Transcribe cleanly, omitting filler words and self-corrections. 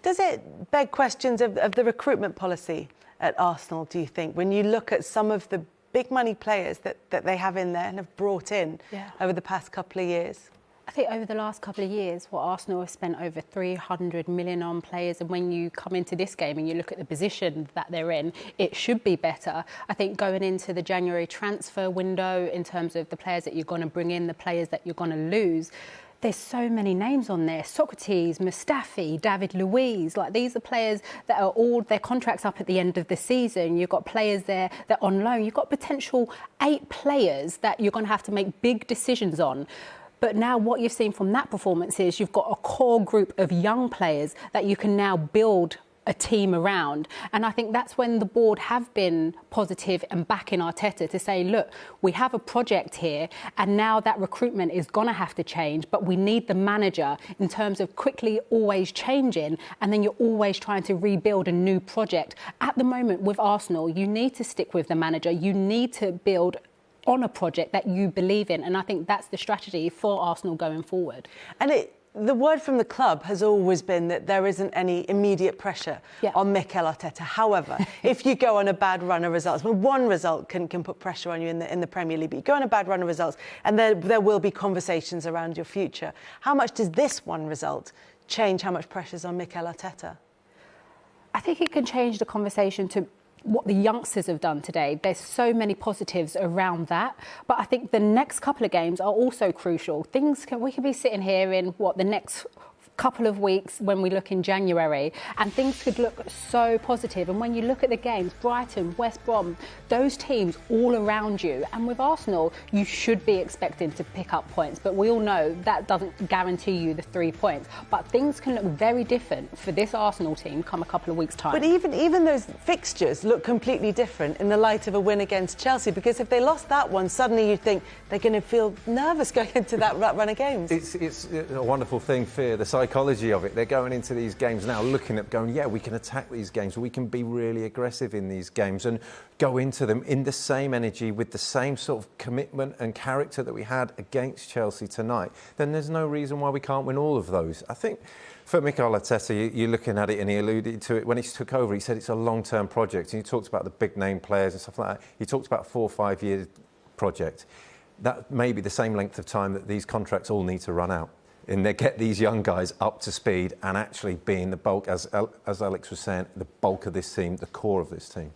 Does it beg questions of the recruitment policy at Arsenal, do you think, when you look at some of the big money players that they have in there and have brought in over the past couple of years? I think over the last couple of years, Arsenal have spent over 300 million on players, and when you come into this game and you look at the position that they're in, it should be better. I think going into the January transfer window, in terms of the players that you're going to bring in, the players that you're going to lose, there's so many names on there. Socrates, Mustafi, David Luiz. Like, these are players that are all, their contracts up at the end of the season. You've got players there that are on loan. You've got potential 8 players that you're going to have to make big decisions on. But now what you've seen from that performance is you've got a core group of young players that you can now build a team around. And I think that's when the board have been positive and backing Arteta to say, look, we have a project here, and now that recruitment is going to have to change, but we need the manager in terms of quickly always changing, and then you're always trying to rebuild a new project. At the moment with Arsenal, you need to stick with the manager. You need to build on a project that you believe in, and I think that's the strategy for Arsenal going forward. And the word from the club has always been that there isn't any immediate pressure on Mikel Arteta. However, if you go on a bad run of results, well, one result can put pressure on you in the Premier League, but you go on a bad run of results and there will be conversations around your future. How much does this one result change how much pressure's on Mikel Arteta? I think it can change the conversation to what the youngsters have done today. There's so many positives around that, but I think the next couple of games are also crucial. We can be sitting here in the next couple of weeks when we look in January, and things could look so positive. And when you look at the games, Brighton, West Brom, those teams all around you, and with Arsenal, you should be expecting to pick up points. But we all know that doesn't guarantee you the 3 points. But things can look very different for this Arsenal team come a couple of weeks' time. But even those fixtures look completely different in the light of a win against Chelsea, because if they lost that one, suddenly you'd think they're going to feel nervous going into that run of games. It's a wonderful thing for the psychology of it. They're going into these games now looking at going, yeah, we can attack these games, we can be really aggressive in these games and go into them in the same energy with the same sort of commitment and character that we had against Chelsea tonight. Then there's no reason why we can't win all of those. I think for Mikel Arteta, you're looking at it, and he alluded to it when he took over. He said it's a long-term project, and he talked about the big name players and stuff like that. He talked about a 4 or 5 year project. That may be the same length of time that these contracts all need to run out. And they get these young guys up to speed and actually being the bulk, as Alex was saying, the bulk of this team, the core of this team.